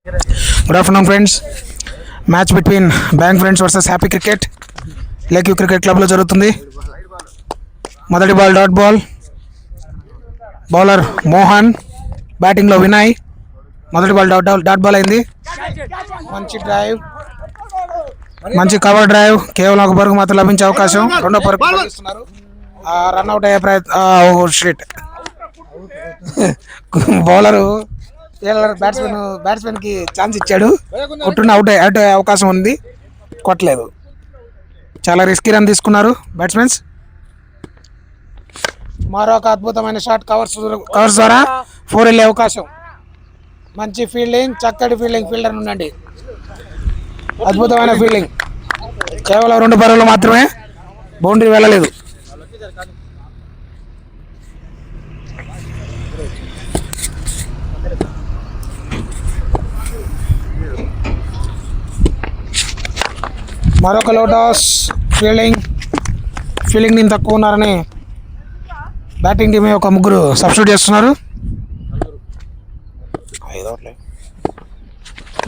Good afternoon, friends. Match between bank friends versus happy cricket lake view cricket క్లబ్లో జరుగుతుంది. మొదటి ball dot ball. Bowler Mohan, బ్యాటింగ్లో వినయ్. మొదటి ball dot ball అయింది. మంచి డ్రైవ్, మంచి కవర్ డ్రైవ్. కేవలం ఒక పరుగు మాత్రం లభించే అవకాశం. రెండో పరుగు రన్అట్ అయ్యే ప్రయత్నం. బౌలరు బ్యాట్స్మెన్ కి ఛాన్స్ ఇచ్చాడు. కొట్టున్న అవుట్ అయ్యే అవకాశం ఉంది, కొట్టలేదు. చాలా రిస్కీ రన్ తీసుకున్నారు బ్యాట్స్మెన్స్. మరొక అద్భుతమైన షాట్ కవర్స్ ద్వారా 4 వెళ్ళే అవకాశం. మంచి ఫీల్డింగ్, చక్కటి ఫీల్డింగ్. ఫీల్డర్ ఉండండి, అద్భుతమైన ఫీల్డింగ్. కేవలం 2 పరుగులు మాత్రమే, బౌండరీ వెళ్ళలేదు. మరొక లోటాస్. ఫీల్డింగ్ నేను తక్కువ ఉన్నారని బ్యాటింగ్ టీమే ఒక 3 సబ్స్టిట్యూట్ చేస్తున్నారు.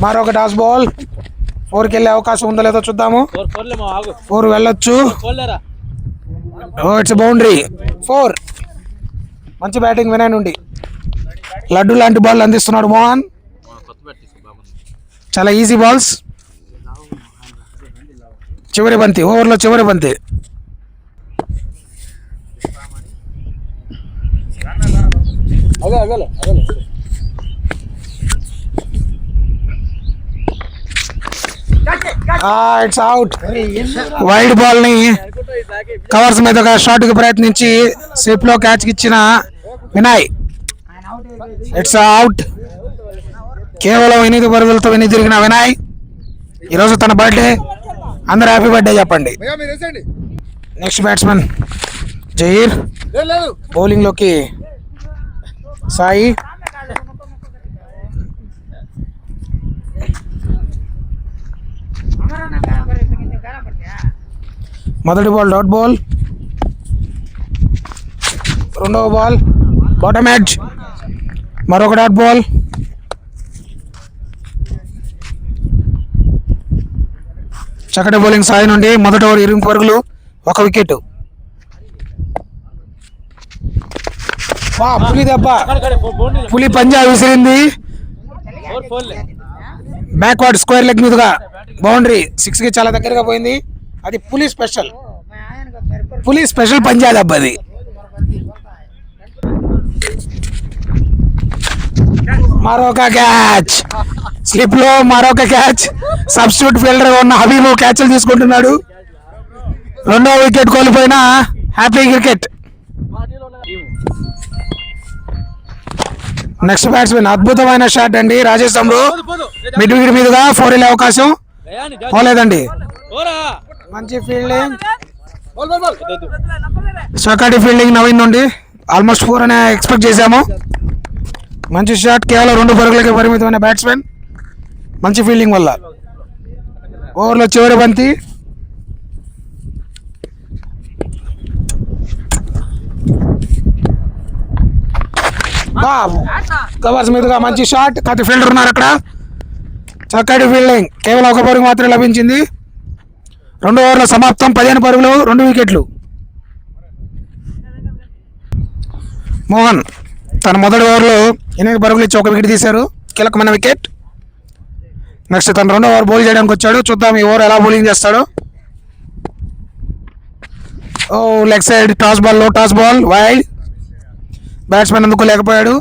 మరొక టాస్ బాల్. 4కి వెళ్ళే అవకాశం ఉందో లేదో చూద్దాము. 4 వెళ్ళొచ్చు. It's boundary. 4. మంచి బ్యాటింగ్ వినయ్ నుండి. లడ్డు లాంటి బాల్ అందిస్తున్నాడు మోహన్. చాలా ఈజీ బాల్స్. చివరి బంతి, ఓవర్లో చివరి బంతి. It's out. వైడ్ బాల్ ని కవర్స్ మీద షాట్ కి ప్రయత్నించి స్లిప్ లో క్యాచ్ ఇచ్చిన వినయ్. It's out. కేవలం 8 పరుగులతో వెనుదిరిగిన వినయ్. ఈరోజు తన బర్త్డే. అందరూ హ్యాపీ బర్త్డే చెప్పండి. Next batsmen Zaheer. బౌలింగ్లోకి సాయి. మొదటి బాల్ డాట్ బాల్. రెండవ బాల్ బాటమ్ ఎడ్జ్. మరొక డాట్ బాల్. చక్కటి బౌలింగ్ సాయి నుండి. మొదటి ఓవర్ 8 పరుగులు, 1 వికెట్. పులి దెబ్బ, పులి పంజా విసిరింది. బ్యాక్వర్డ్ స్క్వేర్ లెగ్ మీదుగా బౌండరీ. 6కి చాలా దగ్గరగా పోయింది. అది పులి స్పెషల్ పంజా దెబ్బ అది. మరొక క్యాచ్. స్లిప్ లో మరొక క్యాచ్. సబ్స్టిట్యూట్ ఫీల్డర్ ఉన్న హబీబు క్యాచ్లు తీసుకుంటున్నాడు. 2వ వికెట్ కోల్పోయిన హ్యాపీ క్రికెట్. నెక్స్ట్ బ్యాట్స్మెన్ అద్భుతమైన షాట్ అండి, రాజేష్ అమ్రు. మిడ్ వికెట్ మీదుగా 4 వెళ్ళే అవకాశం. పోలేదండి. మంచి ఫీల్డింగ్, చక్కటి ఫీల్డింగ్ నవీన్ నుండి. ఆల్మోస్ట్ 4 అనే ఎక్స్పెక్ట్ చేశాము. మంచి షాట్. కేవలం 2 పరుగులకే పరిమితమైన బ్యాట్స్మెన్. మంచి ఫీల్డింగ్ వల్ల. ఓవర్లో చివరి బంతి. కవర్స్ మీదుగా మంచి షాట్. కాదు ఫీల్డర్ ఉన్నారు అక్కడ. చక్కటి ఫీల్డింగ్. కేవలం 1 పరుగు మాత్రమే లభించింది. 2 ఓవర్ల సమాప్తం. 15 పరుగులు, 2 వికెట్లు. మోహన్ తన మొదటి ఓవర్లో 8 పరుగులు ఇచ్చి 1 వికెట్ తీశారు. కీలకమైన వికెట్. నెక్స్ట్ తను 2వ ఓవర్ బౌల్ చేయడానికి వచ్చాడు. చూద్దాం ఈ ఓవర్ ఎలా బౌలింగ్ చేస్తాడు. లెగ్ సైడ్ టాస్ బాల్, లో టాస్ బాల్, వైడ్. బ్యాట్స్మెన్ అందుకు లేకపోయాడు.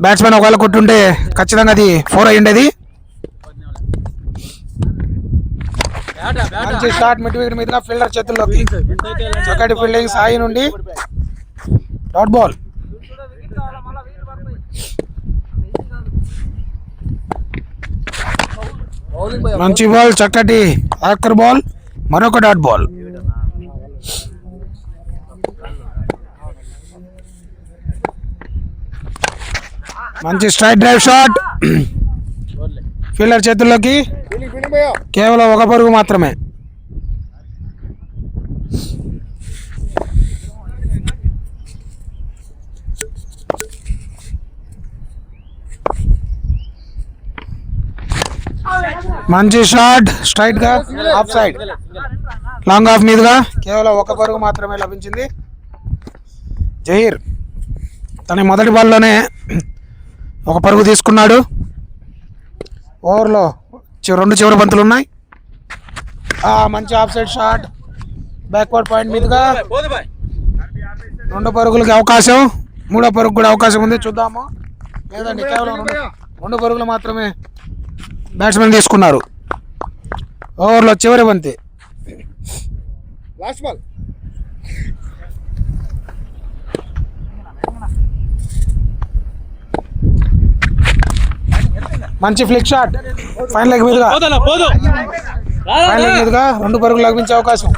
బ్యాట్స్మెన్ ఒకవేళ కొట్టుంటే ఖచ్చితంగా అది 4 అయ్యిండేది. మంచి షాట్ మిడ్ వికెట్ మీదుగా ఫీల్డర్ చేతుల్లోకి. చక్కటి ఫీల్డింగ్ సాయి నుండి. Dot ball. మంచి బాల్, చక్కటి యార్కర్ బాల్. మరొక డాట్ బాల్. మంచి స్ట్రైట్ డ్రైవ్ షాట్ ఫీల్డర్ చేతుల్లోకి. కేవలం 1 పరుగు మాత్రమే. మంచి షాట్ స్ట్రైట్ గా ఆఫ్ సైడ్, లాంగ్ ఆఫ్ మీదుగా కేవలం ఒక పరుగు మాత్రమే లభించింది. జహీర్ తన మొదటి బాల్లోనే ఒక పరుగు తీసుకున్నాడు. ఓవర్లో రెండు చివరి బంతులు ఉన్నాయి. మంచి of side shot backward point మీదుగా 2 పరుగులకి అవకాశం, 3వ పరుగు కూడా అవకాశం ఉంది. చూద్దాము. లేదండి, కేవలం 2 పరుగులు మాత్రమే బ్యాట్స్మెన్ తీసుకున్నారు. ఓవర్లో చివరి బంతి. Last ball. మంచి ఫ్లిక్ షాట్ ఫైన్ లెగ్ మీదుగా, 2 పరుగులు లభించే అవకాశం.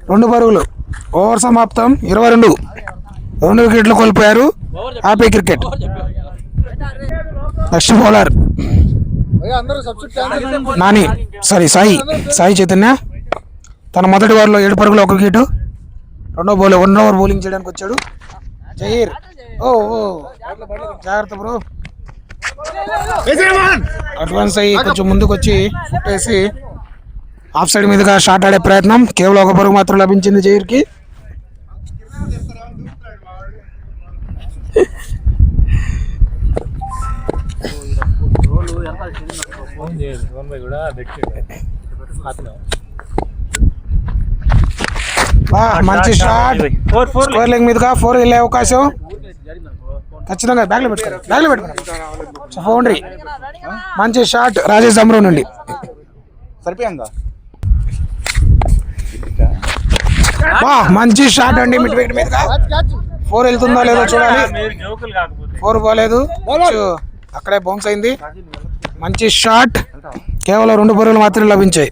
2 పరుగులు. ఓవర్ సమాప్తం. 22. 2 వికెట్లు కోల్పోయారు happy cricket. Next bowler Nani, Sai Chaitanya. తన మొదటి ఓవర్లో 7 పరుగులు 1 వికెట్. 1 ఓవర్ బౌలింగ్ చేయడానికి వచ్చాడు. జహీర్ జాగ్రత్త బ్రో. అడ్వాన్స్ అయ్యి కొంచెం ముందుకు వచ్చి ఫుట్ వేసి ఆఫ్ సైడ్ మీదుగా షాట్ ఆడే ప్రయత్నం. కేవలం 1 పరుగు మాత్రం లభించింది జహీర్కి. మంచి షాట్ స్క్వేర్ లెగ్ మీదుగా 4 వెళ్ళే అవకాశం. ఖచ్చితంగా బ్యాగ్లో పెట్టుకోండి. బౌండరీ. మంచి షాట్ రాజేష్ అమ్రో నుండి. సరిపోయిందా? మంచి షాట్ అండి మిడ్ వికెట్ మీదుగా. 4 వెళ్తుందో లేదో చూడాలి. 4 పోలేదు, అక్కడే బౌన్స్ అయింది. మంచి షాట్. కేవలం 2 పరుగులు మాత్రమే లభించాయి.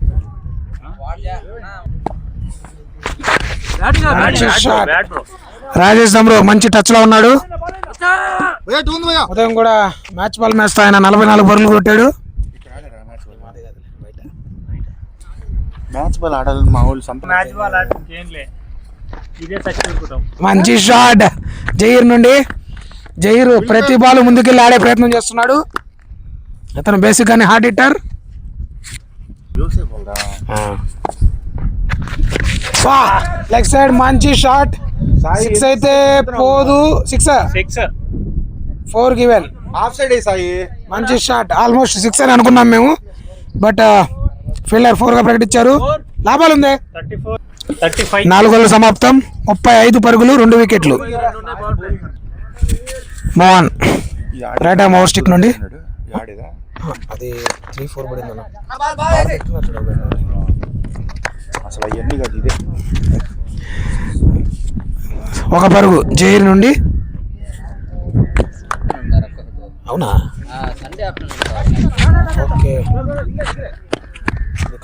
మంచి షాట్. రాజేష్ అమ్రో మంచి టచ్ లో ఉన్నాడు. ఉదయం కూడా మ్యాచ్ బాల్ మ్యాచ్ ఆయన 44 పరుగులు కొట్టాడు. మంచి షాట్ జహీర్ నుండి. జహీర్ ప్రతి బాల్ ముందుకెళ్ళి ఆడే ప్రయత్నం చేస్తున్నాడు. అతను బేసిక్ గానే హార్డ్ హిట్టర్. లెగ్ సైడ్ మంచి షాట్. 6 అయితే పోదు. 4 గివెన్. Of side Sai. మంచి షాట్. ఆల్మోస్ట్ 6 అని అనుకున్నాం మేము, బట్ ఫీల్డర్ 4 గా ప్రకటించారు. లాభాలు ఉంది. 4 ఓవర్ల సమాప్తం. 35 పరుగులు 2 వికెట్లు. Mohan right arm over stick నుండి. అది 3-4 పడింది. అసలు అవన్నీ కాదు, ఇదే 1 పరుగు జహీర్ నుండి. అవునా? ఓకే,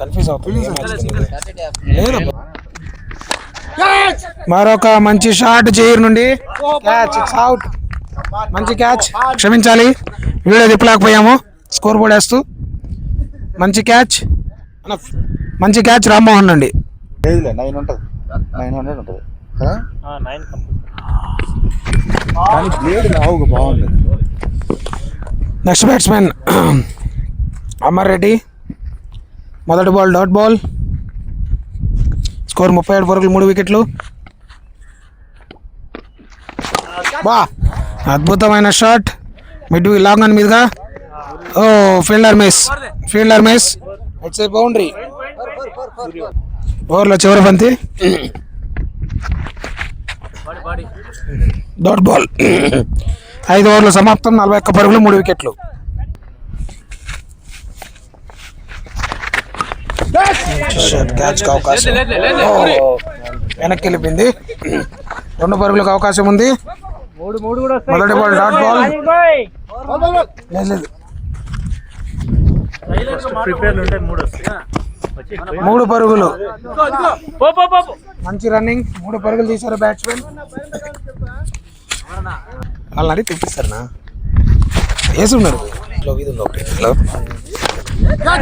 కన్ఫ్యూజ్ అవుతుంది. మరొక మంచి షాట్ జహీర్ నుండి. Catch, it's out. మంచి క్యాచ్. క్షమించాలి, వీడియో తిప్పలేకపోయాము స్కోర్ బోర్డ్ వేస్తూ. మంచి క్యాచ్ రామ్మోహన్ నుండి. 900 ఉంటుంది కదా. బాగుంది. Next batsmen Amar Reddy. మొదటి బాల్ డాట్ బాల్. స్కోర్ 37 పరుగులు 3 వికెట్లు. అద్భుతమైన షాట్ మిడ్ లాంగ్ ఆన్ మీదుగా. Fielder miss. It's a boundary. ఓవర్లో చివరి బంతి డాట్ బాల్. 5 ఓవర్లు సమాప్తం. 41 పరుగులు 3 వికెట్లు. క్యాచ్ అవకాశం వెనక్కి వెళ్ళిపోయింది. 2 పరుగులకు అవకాశం ఉంది. మొదటి బాల్ డాట్ బాల్. లేదు 3 పరుగులు. మంచి రన్నింగ్. 3 పరుగులు తీశారు బ్యాట్స్మెన్. వాళ్ళని అడిగి తెప్పిస్తారు నా వేసి ఉన్నారు.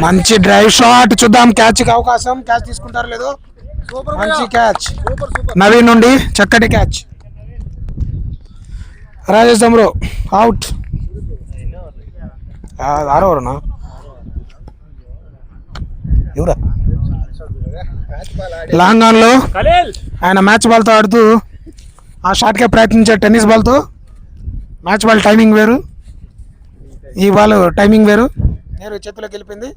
మంచి డ్రైవ్ షాట్. చూద్దాం క్యాచ్కి అవకాశం. క్యాచ్ తీసుకుంటారు లేదో. మంచి క్యాచ్ నవీన్ నుండి. చక్కటి క్యాచ్. రాజేష్ దమ్రో అవుట్. 6 ఓవర్నా ఎవరా? లాంగ్ ఆన్లో ఆయన మ్యాచ్ బాల్తో ఆడుతూ ఆ షాట్కే ప్రయత్నించే టెన్నిస్ బాల్తో. మ్యాచ్ బాల్ టైమింగ్ వేరు, ఈ బాల్ టైమింగ్ వేరు. నేరు చేతిలోకి వెళ్ళిపోయింది.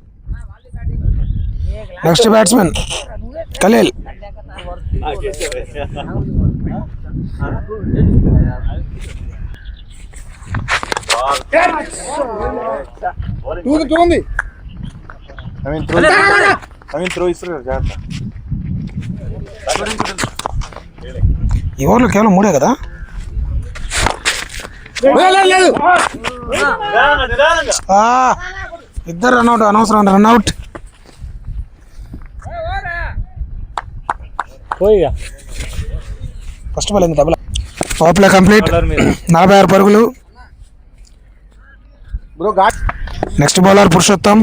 Next batsmen Khaleel. త్రో ఇస్తారు జాగ్రత్త. ఈ ఓవర్లో కేవలం 3 కదా. ఇద్దరు రన్అట్, అనవసరం రన్అట్. ఫస్ట్ బాల్ అయింది డబుల్. Power play complete. 46 పరుగులు. Next bowler Purushottam.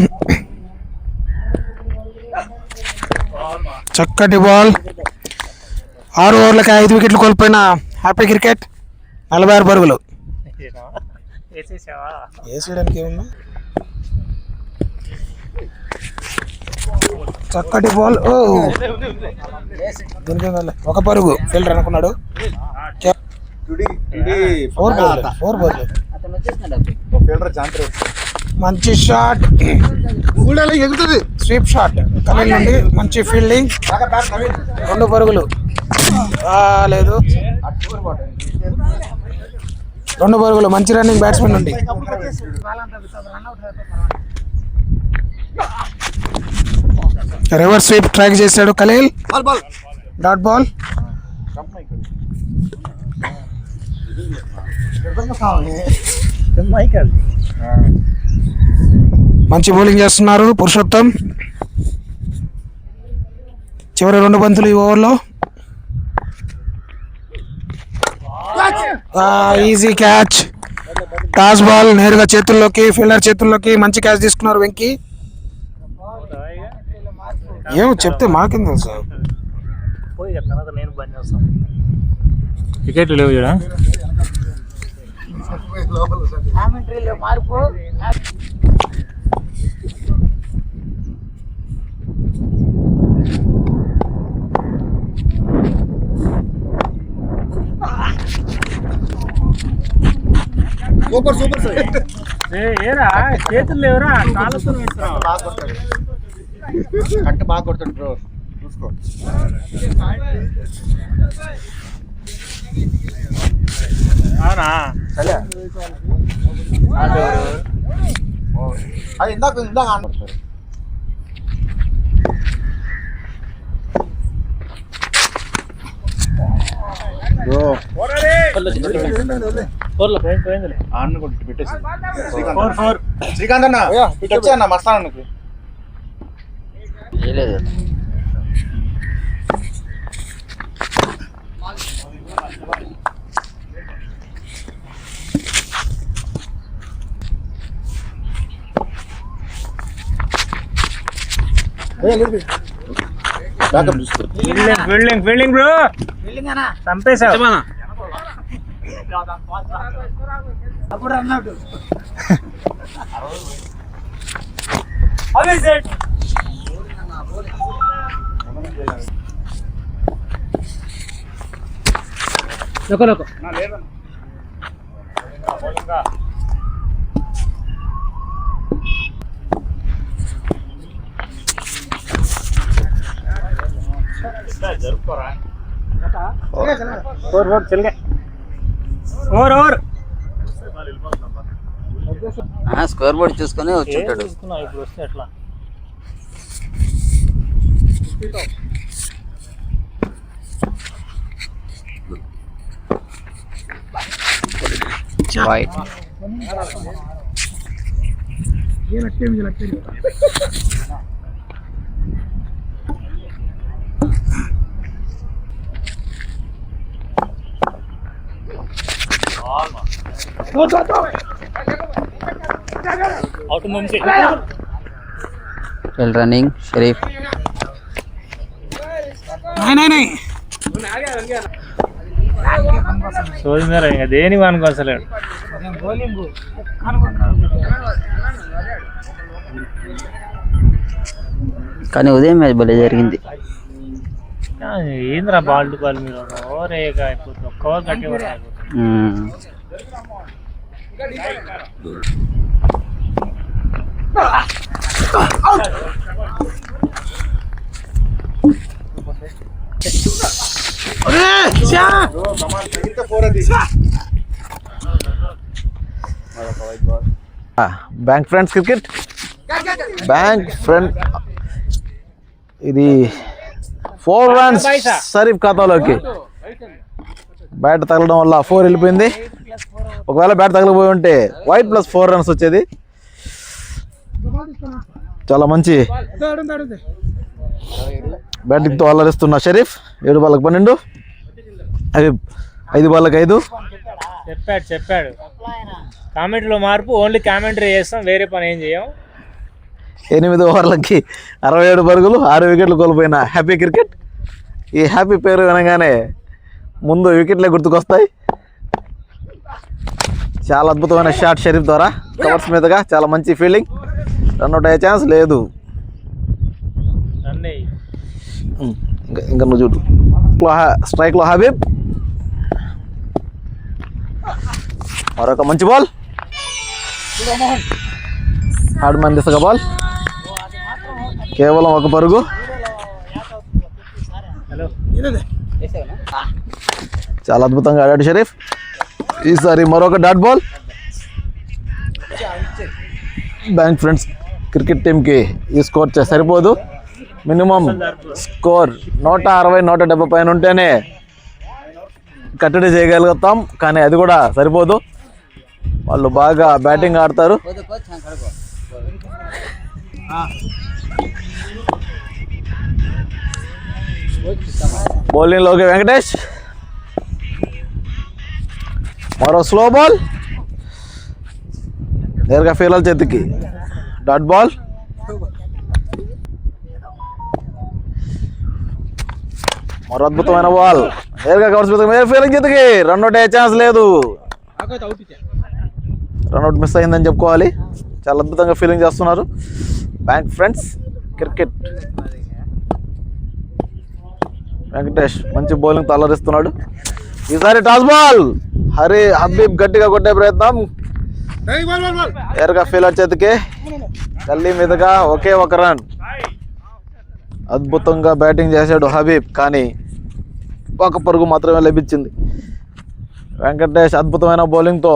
చక్కటి బాల్. 6 ఓవర్లకి 5 వికెట్లు కోల్పోయిన హ్యాపీ క్రికెట్. 46 పరుగులు. వేసేయడానికి ఏముందా? చక్కటి బాల్. ఓ దీనికి 1 పరుగు. ఫీల్డర్ అనుకున్నాడు. 4 బాల్. మంచి షాట్, స్వీప్ షాట్ ఖలీల్ నుండి. మంచి ఫీల్డింగ్. 2 పరుగులు. లేదు, 2 పరుగులు. మంచి రన్నింగ్ బ్యాట్స్మెన్ నుండి. రివర్స్ స్వీప్ ట్రాక్ చేశాడు ఖలీల్. Dot ball. మంచి బౌలింగ్ చేస్తున్నారు పురుషోత్తం. చివరి 2 బంతులు ఈ ఓవర్లో. Easy catch. టాస్ బాల్ నేరుగా చేతుల్లోకి, ఫీల్డర్ చేతుల్లోకి. మంచి క్యాచ్ తీసుకున్నారు వెంకీ. ఏమో చెప్తే మాకేం తెలుసు. వికెట్లు లేవు చూడ. ఏరా చేతులు లేవురా, కాళ్ళతో కట్టు బాగా కొడతాడు బ్రో, చూసుకో. అవునా? అది ఇందాక ఆడుతారు. శ్రీకాంత్ అన్న వచ్చా అన్న మస్తానకి. ఫీల్డింగ్ బ్రో, చంపేశావు. స్క్వేర్ బోర్డ్ చూసుకొని వచ్చుంటాడు. ఇప్పుడు వస్తే ఎట్లా? White field running Sharif. नहीं సోది మీద ఇంకా దేనికి అనుకోసలేడు. కానీ ఉదయం మ్యాచ్ భలే జరిగింది. ఏంద్రా బాల్ టు బాల్ మీరు ఓరేగా అయిపోతుంది. ఒక్క ఓవర్ గట్టి ఓవర్ అయిపోతుంది. Bank friends cricket. Bank friend ఇది 4 runs షరీఫ్ ఖాతాలోకి. బ్యాట్ తగలడం వల్ల 4 వెళ్ళిపోయింది. ఒకవేళ బ్యాట్ తగలపోయి ఉంటే వైట్ ప్లస్ 4 runs వచ్చేది. చాలా మంచి బ్యాటింగ్తో అల్లరిస్తున్న షరీఫ్. 7 బాళ్ళకు 12, 5 బాళ్ళకు 5. చెప్పాడు కామెంటరీలో మార్పు. ఓన్లీ కామెంటరీ చేస్తాం, వేరే పని ఏం చేయం. 8 ఓవర్లకి 67 పరుగులు, 6 వికెట్లు కోల్పోయిన హ్యాపీ క్రికెట్. ఈ హ్యాపీ పేరు వినగానే ముందు వికెట్లే గుర్తుకొస్తాయి. చాలా అద్భుతమైన షాట్ షరీఫ్ ద్వారా కవర్స్ మీదుగా. చాలా మంచి ఫీల్డింగ్. రన్అట్ అయ్యే ఛాన్స్ లేదు. ఇంకా నువ్వు చూడు. స్ట్రైక్లో హబీబ్. మరొక మంచి బాల్. హార్డ్ మ్యాన్ దిశగా బాల్. కేవలం 1 పరుగు. చాలా అద్భుతంగా ఆడాడు షరీఫ్. ఈసారి మరొక dot ball. Bank friends cricket టీంకి ఈ స్కోర్ సరిపోదు. మినిమం స్కోర్ 160, 170 పైన ఉంటేనే కట్టడి చేయగలుగుతాం. కానీ అది కూడా సరిపోదు. వాళ్ళు బాగా బ్యాటింగ్ ఆడతారు. బౌలింగ్లోకి వెంకటేష్. మరో స్లో బాల్. నేరుగా ఫీలర్ చేతికి డాట్ బాల్. మరో అద్భుతమైన బాల్. నేరుగా కవర్స్ మీద ఫీలింగ్ చేతికి. రన్అట్ అయ్యే ఛాన్స్ లేదు. రన్అట్ మిస్ అయిందని చెప్పుకోవాలి. చాలా అద్భుతంగా ఫీలింగ్ చేస్తున్నారు బ్యాంక్ ఫ్రెండ్స్ క్రికెట్. వెంకటేష్ మంచి బౌలింగ్ అల్లరిస్తున్నాడు. ఈసారి టాస్ బాల్. హబీబ్ గట్టిగా కొట్టే ప్రయత్నం. నేరుగా ఫీలర్ చేతికి. గల్లీ మీదుగా ఒకే 1 రన్. అద్భుతంగా బ్యాటింగ్ చేశాడు హబీబ్. కానీ 1 పరుగు మాత్రమే లభించింది. వెంకటేష్ అద్భుతమైన బౌలింగ్తో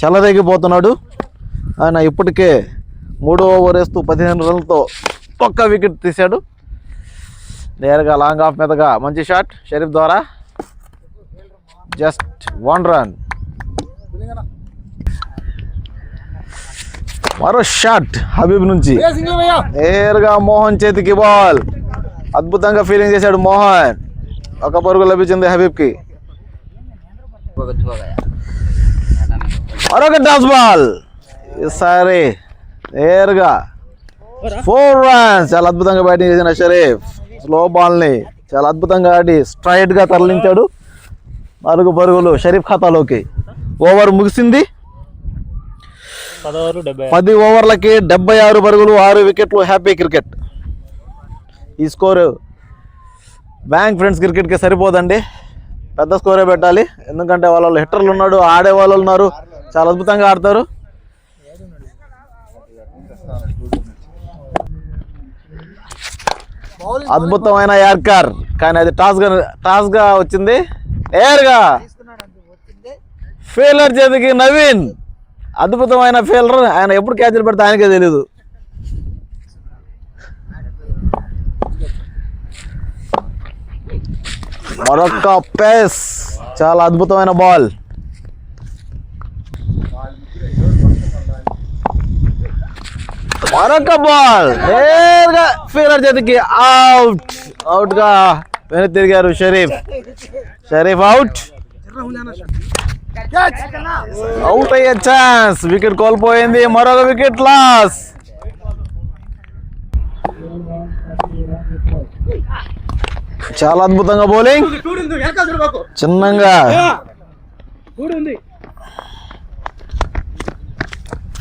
చెలరేగిపోతున్నాడు. ఆయన ఇప్పటికే 3వ ఓవర్ వేస్తూ 15 రన్లతో 1 వికెట్ తీశాడు. నేరుగా లాంగ్ ఆఫ్ మీదగా మంచి షాట్ షరీఫ్ ద్వారా. Just 1 run. మరో షాట్ హబీబ్ నుంచి. నేరుగా మోహన్ చేతికి బాల్. అద్భుతంగా ఫీలింగ్ చేశాడు మోహన్. 1 పరుగు లభించింది హబీబ్కి. మరొక టాస్ బాల్. ఈసారి నేరుగా 4 runs. చాలా అద్భుతంగా బ్యాటింగ్ చేసిన షరీఫ్ స్లో బాల్ని చాలా అద్భుతంగా ఆడి స్ట్రైట్గా తరలించాడు. 4 పరుగులు షరీఫ్ ఖాతాలోకి. ఓవర్ ముగిసింది. 10 ఓవర్లకి 76 పరుగులు, 6 వికెట్లు హ్యాపీ క్రికెట్. ఈ స్కోరు బ్యాంక్ ఫ్రెండ్స్ క్రికెట్కి సరిపోదండి. పెద్ద స్కోరే పెట్టాలి. ఎందుకంటే వాళ్ళ హిట్టర్లు ఉన్నాడు, ఆడే వాళ్ళు ఉన్నారు. చాలా అద్భుతంగా ఆడతారు. అద్భుతమైన యార్కర్. కానీ అది టాస్గా వచ్చింది. నేరుగా ఫీల్డర్ చేతికి నవీన్. అద్భుతమైన ఫీల్డర్. ఆయన ఎప్పుడు క్యాచ్లు పెడితే ఆయనకే తెలీదు. మరొక పేస్. చాలా అద్భుతమైన బాల్. మరొక బాల్. నేరుగా ఫీల్డర్ చేతికి. అవుట్గా వెనక్కి తిరిగారు షరీఫ్ అవుట్. అవుట్ అయ్యే ఛాన్స్. వికెట్ కోల్పోయింది. మరొక వికెట్ లాస్. చాలా అద్భుతంగా బౌలింగ్, చిన్నగా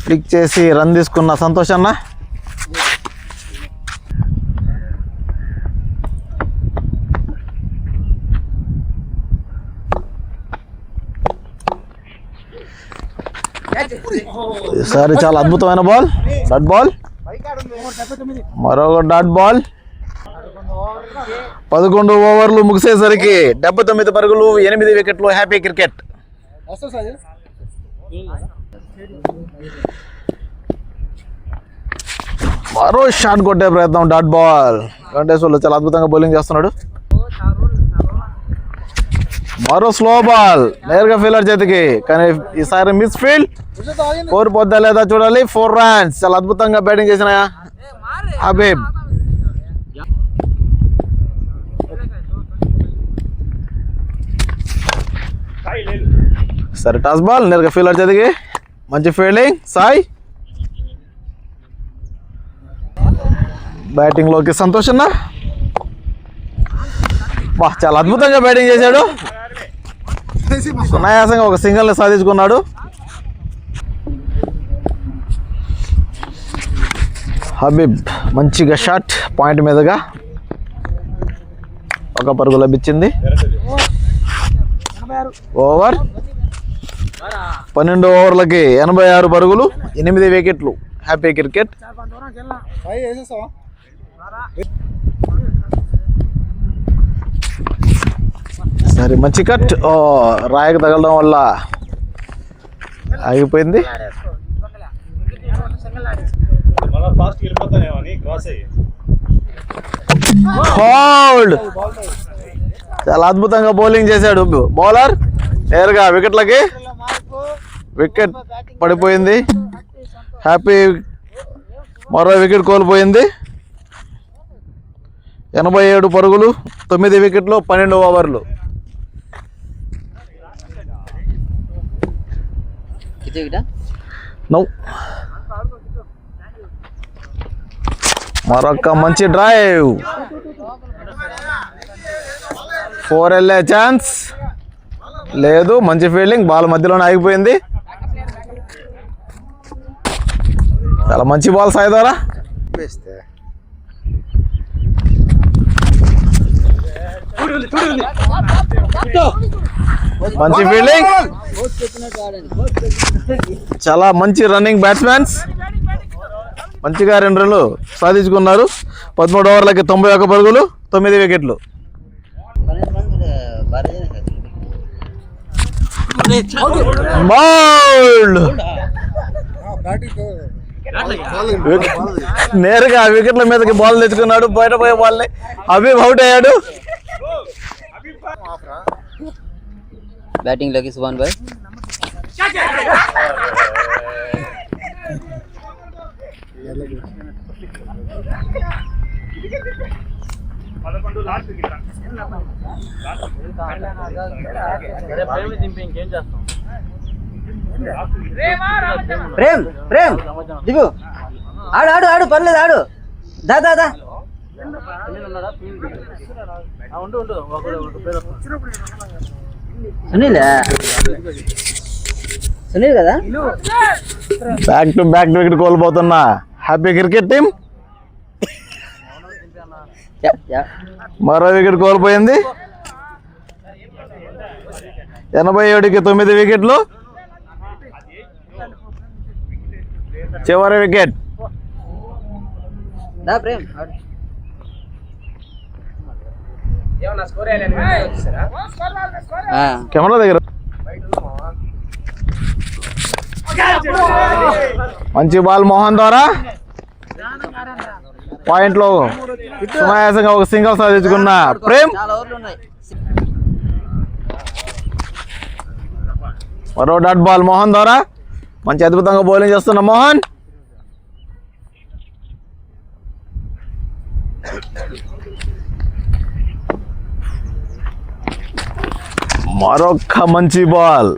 క్లిక్ చేసి రన్ తీసుకున్న సంతోష్ అన్న. ఈసారి చాలా అద్భుతమైన బాల్, డాట్ బాల్, మరొక డాట్ బాల్. 11 ఓవర్లు ముగిసేసరికి 79 పరుగులు, 8 వికెట్లు. Happy cricket. మరో షాట్ కొట్టే ప్రయత్నం, డాట్ బాల్. వెంకటేశ్వర్లు చాలా అద్భుతంగా బౌలింగ్ చేస్తున్నాడు. మరో స్లో బాల్ నేరుగా ఫీల్డర్ చేతికి, కానీ ఈసారి మిస్ ఫీల్డ్. 4 పొద్దా లేదా చూడాలి. 4 రన్స్. చాలా అద్భుతంగా బ్యాటింగ్ చేసిన హబీబ్. సరే టాస్ బాల్ నేరుగా ఫీల్డర్ చేతికి, మంచి ఫీల్డింగ్ సాయి. బ్యాటింగ్ లోకి సంతోష్ అన్న. బా చాలా అద్భుతంగా బ్యాటింగ్ చేశాడు. సునాయాసంగా ఒక సింగిల్ ని సాధించుకున్నాడు. హబీబ్ మంచిగా షాట్, పాయింట్ మీదుగా 1 పరుగు లభించింది. ఓవర్ 12 ఓవర్లకి 86 పరుగులు, 8 వికెట్లు. Happy cricket. సరే మంచి కట్. రాయకు తగలడం వల్ల ఆగిపోయింది. హోల్డ్. చాలా అద్భుతంగా బౌలింగ్ చేశాడు బౌలర్. నేరుగా వికెట్లకి, వికెట్ పడిపోయింది. హ్యాపీ మరో వికెట్ కోల్పోయింది. 87 పరుగులు, 9 వికెట్లు, 12 ఓవర్లు. మరొక మంచి డ్రైవ్, 4 వెళ్ళే ఛాన్స్ లేదు. మంచి ఫీల్డింగ్, బాల్ మధ్యలోనే ఆగిపోయింది. చాలా మంచి బాల్ సాయి ద్వారా. మంచి ఫీల్డింగ్, చాలా మంచి రన్నింగ్ బ్యాట్స్మెన్స్. మంచిగా 2 రన్లు సాధించుకున్నారు. 13 ఓవర్లకి 91 పరుగులు, 9 వికెట్లు. బౌల్డ్. నేరుగా వికెట్ల మీదకి బాల్ తెచ్చుకున్నాడు. బయట పోయే బాల్ని హబీబ్ అవుట్ అయ్యాడు. బ్యాటింగ్ లోకి సుభాన్ భాయ్. ప్రేమ్ ప్రేమ్ దిగు, ఆడు ఆడు ఆడు, పర్లేదు ఆడు. దా దా దా. సునీల్ సునీల్ కదా. బ్యాక్ టు బ్యాక్ వికెట్ కోల్పోతున్నా హ్యాపీ క్రికెట్ టీం. మరో వికెట్ కోల్పోయింది. 87కి 9 వికెట్లు. చివరి వికెట్. కెమెరా దగ్గర మంచి బాల్ మోహన్ ద్వారా పాయింట్ లో సునాయాసంగా ఒక సింగిల్ సాధించుకున్న ప్రేమ్. మరో డాట్ బాల్ మోహన్ ద్వారా. మంచి అద్భుతంగా బౌలింగ్ చేస్తున్న మోహన్. మరొక మంచి బాల్,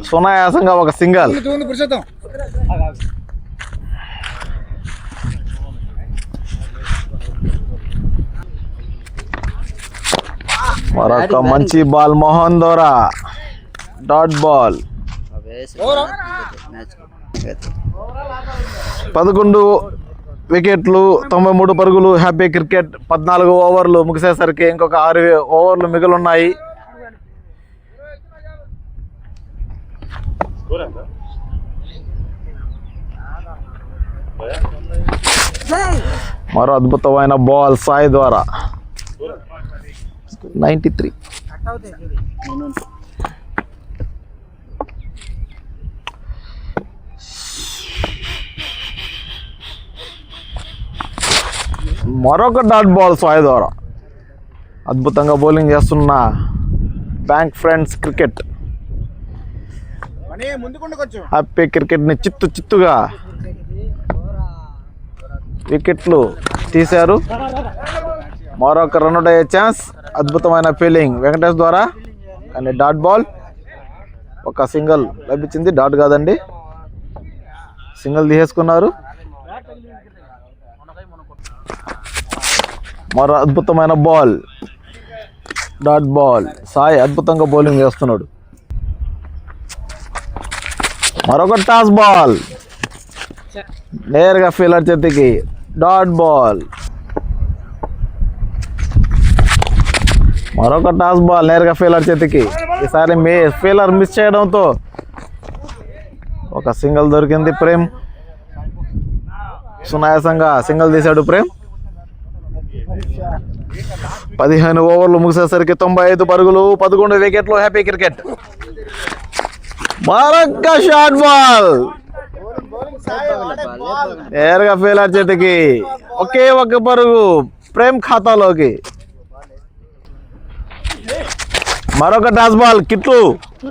సునాయాసంగా ఒక సింగల్. మరొక మంచి బాల్ మోహన్ దోరా, డాట్ బాల్. 11 వికెట్లు, 93 పరుగులు. హ్యాపీ క్రికెట్ 14 ఓవర్లు ముగిసేసరికి ఇంకొక 6 ఓవర్లు మిగిలిన్నాయి. మరో అద్భుతమైన బాల్ సాయి ద్వారా 93. మరొక డాట్ బాల్ సాయి ద్వారా. అద్భుతంగా బౌలింగ్ చేస్తున్న బ్యాంక్ ఫ్రెండ్స్ క్రికెట్. హ్యాపీ క్రికెట్ని చిత్తుగా వికెట్లు తీశారు. మరొక రన్అట్ అయ్యే ఛాన్స్. అద్భుతమైన ఫీల్డింగ్ వెంకటేష్ ద్వారా, కానీ డాట్ బాల్. ఒక సింగిల్ లభించింది, డాట్ కాదండి, సింగిల్ తీసేసుకున్నారు. మరో అద్భుతమైన బాల్, డాట్ బాల్. సాయి అద్భుతంగా బౌలింగ్ చేస్తున్నాడు. మరొక టాస్ బాల్ నేరుగా ఫీల్డర్ చేతికి, డాట్ బాల్. మరొక టాస్ బాల్ నేరుగా ఫీల్డర్ చేతికి. ఈసారి ఫీల్డర్ మిస్ చేయడంతో ఒక సింగిల్ దొరికింది ప్రేమ్. సునాయాసంగా సింగిల్ తీశాడు ప్రేమ్. 15 ఓవర్లు ముగిసేసరికి 95 పరుగులు, 11 వికెట్లు. Happy cricket. మరొక షార్ట్ బాల్ నేరుగా ఫీల్డర్ చేతికి. ఒకే ఒక్క పరుగు ప్రేమ్ ఖాతాలోకి. మరొక టాస్ బాల్ కిట్లు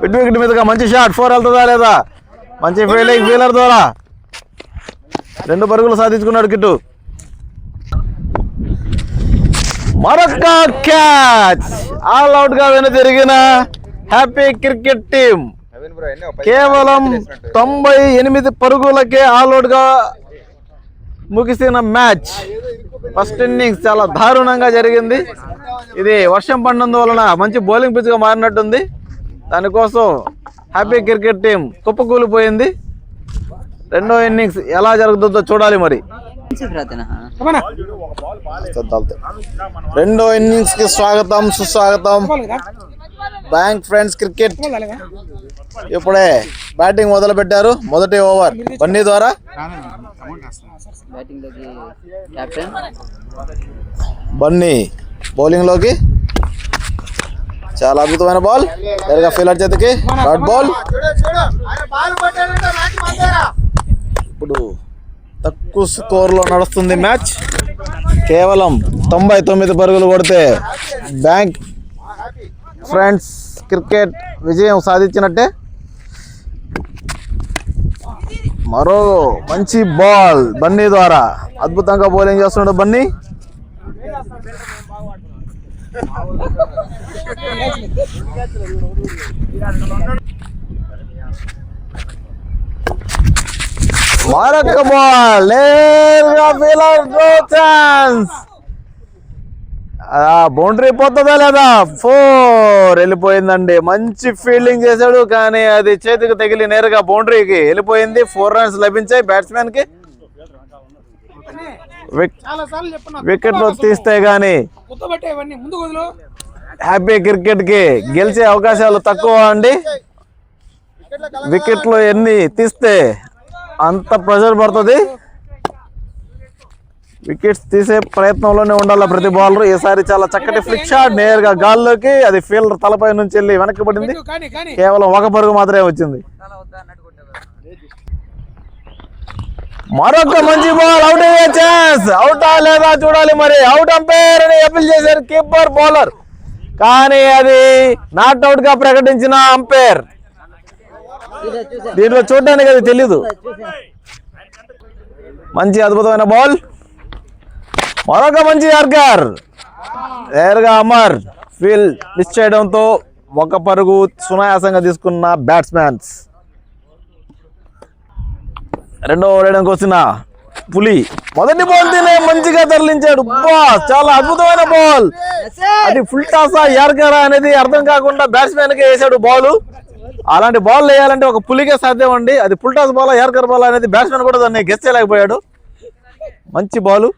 మిడ్ వికెట్ మీదుగా మంచి షాట్. 4 వెళ్తుందా లేదా? మంచి ఫీల్డింగ్ ఫీల్డర్ ద్వారా 2 పరుగులు సాధించుకున్నాడు కిట్టు. మరొక క్యాచ్. ఆల్ అవుట్ గా వెనుతిరిగిన హ్యాపీ క్రికెట్ టీం కేవలం 98 పరుగులకే ఆల్ అవుట్ గా ముగిసిన మ్యాచ్. ఫస్ట్ ఇన్నింగ్స్ చాలా దారుణంగా జరిగింది. ఇది వర్షం పడినందువలన మంచి బౌలింగ్ పిచ్ గా మారినట్టుంది. దానికోసం హ్యాపీ క్రికెట్ టీం కుప్పకూలిపోయింది. రెండో ఇన్నింగ్స్ ఎలా జరుగుతుందో చూడాలి మరి. రెండో ఇన్నింగ్స్ కి స్వాగతం సుస్వాగతం. బ్యాంక్ ఫ్రెండ్స్ క్రికెట్ ఇప్పుడే బ్యాటింగ్ మొదలు పెట్టారు. మొదటి ఓవర్ బన్నీ ద్వారా. బన్నీ బౌలింగ్ లోకి. చాలా అద్భుతమైన బాల్ నేరుగా ఫీల్డర్ చేతికి, డాట్ బాల్. ఇప్పుడు తక్కువ స్కోర్లో నడుస్తుంది మ్యాచ్. కేవలం 99 పరుగులు కొడితే బ్యాంక్ ఫ్రెండ్స్ క్రికెట్ విజయం సాధించినట్టే. మరో మంచి బాల్ బన్నీ ద్వారా. అద్భుతంగా బౌలింగ్ చేస్తున్నాడు బన్నీ. మరొక బాల్ నేరుగా ఫీల్డర్ ఛాన్స్. బౌండరీ పోతుందా లేదా? 4 వెళ్ళిపోయిందండి. మంచి ఫీల్డింగ్ చేశాడు, కానీ అది చేతికి తగిలి నేరుగా బౌండరీకి వెళ్ళిపోయింది. 4 రన్స్ లభించాయి బ్యాట్స్మెన్ కి. వికెట్లు తీస్తే గానీ హ్యాపీ క్రికెట్ కి గెలిచే అవకాశాలు తక్కువ అండి. వికెట్లు ఎన్ని తీస్తే అంత ప్రెషర్ పడుతుంది. వికెట్స్ తీసే ప్రయత్నంలోనే ఉండాలి ప్రతి బౌలర్. ఈసారి చాలా చక్కటి ఫ్లిక్ షాట్ నేరుగా గాల్లోకి. అది ఫీల్డర్ తలపై నుంచి వెళ్ళి వెనక్కి పడింది. కేవలం 1 పరుగు మాత్రమే వచ్చింది. మరొక మంచి బాల్. అవుట్ అయ్యే ఛాన్స్. అవుటా లేదా చూడాలి మరి. అవుట్ అంపైర్ అని అప్పీల్ చేశారు కీపర్ బౌలర్, కానీ అది నాట్ అవుట్ గా ప్రకటించిన అంపైర్. దీంట్లో చూడడానికి అది తెలీదు. మంచి అద్భుతమైన బాల్. మరొక మంచి యార్కర్ నేరుగా అమర్ ఫీల్డ్ మిస్ చేయడంతో 1 పరుగు సునాయాసంగా తీసుకున్న బ్యాట్స్మెన్స్. రెండో ఓవర్ వేయడానికి వచ్చిన పులి మొదటి బాల్ తినే మంచిగా తరలించాడు. చాలా అద్భుతమైన బాల్. అది ఫుల్ టాసా యార్కరా అనేది అర్థం కాకుండా బ్యాట్స్మెన్ కి వేసాడు బాల్. అలాంటి బాల్ వేయాలంటే ఒక పులికే సాధ్యం అండి. అది full toss ball yorker ball అనేది బ్యాట్స్మెన్ కూడా దాన్ని గెస్ చేయలేకపోయాడు. మంచి బాల్.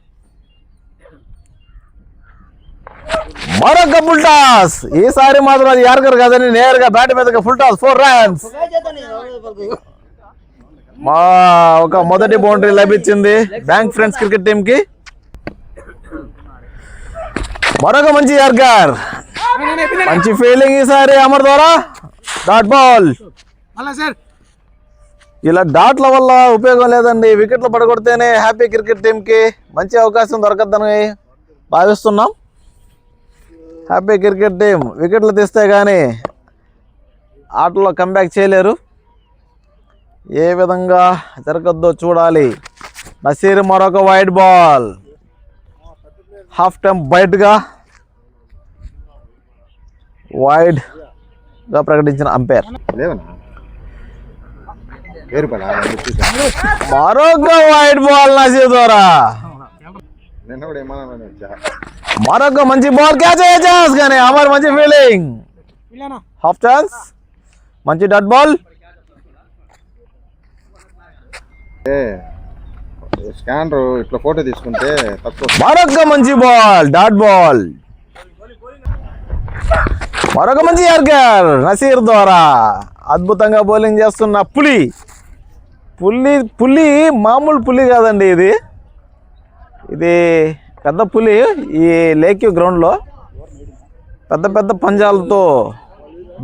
మరొక ఫుల్ టాస్. ఈసారి మాత్రం అది యార్కర్ కాదని నేరుగా బ్యాట్ మీదగా ఫుల్ టాస్ 4 runs. ఒక మొదటి బౌండరీ లభించింది బ్యాంక్ ఫ్రెండ్స్ క్రికెట్ టీం కి. మరొక మంచి యార్కర్. మంచి ఫీల్డింగ్ ఈసారి అమర్ ద్వారా. Dot ball. ఇలా డాట్ల వల్ల ఉపయోగం లేదండి. వికెట్లు పడగొడితేనే హ్యాపీ క్రికెట్ టీం కి మంచి అవకాశం దొరకద్దని భావిస్తున్నాం. హ్యాపీ క్రికెట్ టీం వికెట్లు తీస్తే కానీ ఆటలో కంబ్యాక్ చేయలేరు. ఏ విధంగా జరగద్దో చూడాలి. నసీర్ మరొక వైడ్ బాల్. హాఫ్ టైం బయటగా వైడ్ గా ప్రకటించిన అంపైర్. మరొక వైడ్ బాల్ నసీర్ ద్వారా. మరొక మంచి బాల్ క్యాచ్ అయ్యే ఛాన్స్ కానీ అమర్ మంచి ఫీల్డింగ్. Half chance. మంచి డాట్ బాల్. స్కానర్ ఇట్లా ఫోటో తీసుకుంటే తక్కువ. మరొక మంచి బాల్. Dot ball. మరొక మంచి యార్కర్ నసీర్ ద్వారా. అద్భుతంగా బౌలింగ్ చేస్తున్న పులి. పులి మామూలు పులి కాదండి. ఇది పెద్ద పులి. ఈ లేక్ గ్రౌండ్లో పెద్ద పెద్ద పంజాలతో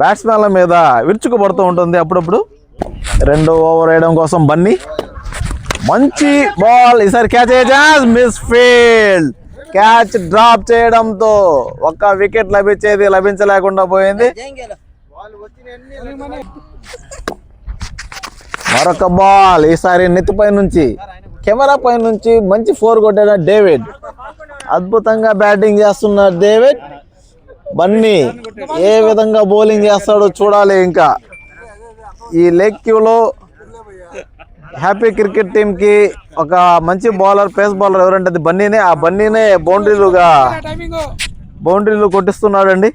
బ్యాట్స్మెన్ల మీద విరుచుకుపడుతూ ఉంటుంది అప్పుడప్పుడు. 2వ ఓవర్ వేయడం కోసం బన్నీ. మంచి బాల్. ఈసారి క్యాచ్ అయ్యే chance. Miss field. Catch drop చేయడంతో ఒక్క వికెట్ లభించలేకుండా పోయింది. మరొక బాల్. ఈసారి నెత్తిపై నుంచి కెమెరా పై నుంచి మంచి 4 కొట్టాడు డేవిడ్. అద్భుతంగా బ్యాటింగ్ చేస్తున్న డేవిడ్. బన్నీ ఏ విధంగా బౌలింగ్ చేస్తాడో చూడాలి. ఇంకా ఈ లెగ్ క్యూలో హ్యాపీ క్రికెట్ టీం కి ఒక మంచి బౌలర్, పేస్ బౌలర్ ఎవరంటే అది బన్నీనే. ఆ బన్నీనే బౌండరీలు కొట్టిస్తున్నాడండి.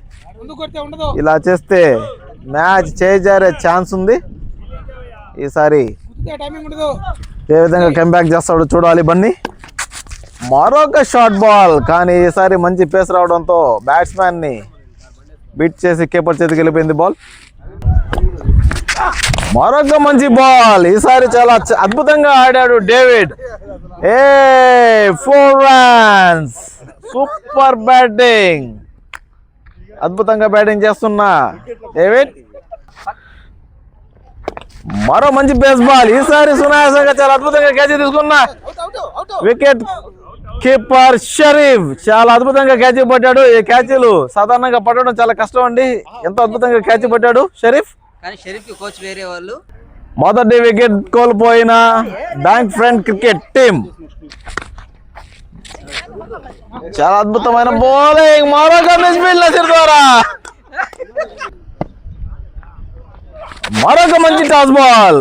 ఇలా చేస్తే మ్యాచ్ చేజారే ఛాన్స్ ఉంది. ఈసారి ఏ విధంగా కంబ్యాక్ చేస్తాడో చూడాలి బన్నీ. మరొక షార్ట్ బాల్ కానీ ఈసారి మంచి పేస్ రావడంతో బ్యాట్స్మెన్ ని బీట్ చేసి కీపర్ చేతికి వెళ్ళిపోయింది బాల్. మరొక మంచి బాల్. ఈసారి చాలా అద్భుతంగా ఆడాడు డేవిడ్. 4 runs. Super batting. అద్భుతంగా బ్యాటింగ్ చేస్తున్న డేవిడ్. మరో మంచి బేస్ బాల్. ఈసారి సునాయాసంగా చాలా అద్భుతంగా క్యాచ్ తీసుకున్న వికెట్ కీపర్ షరీఫ్ చాలా అద్భుతంగా క్యాచ్ పట్టాడు. ఈ క్యాచ్లు సాధారణంగా పట్టడం చాలా కష్టం అండి. ఎంతో అద్భుతంగా క్యాచ్ పట్టాడు షరీఫ్. మొదటి వికెట్ కోల్పోయిన బ్యాంక్ ఫ్రెండ్ క్రికెట్ టీం. చాలా అద్భుతమైన బౌలింగ్. మరొక మిస్ ఫీల్డ్ నసీర్ ద్వారా. మరొక మంచి టాస్ బాల్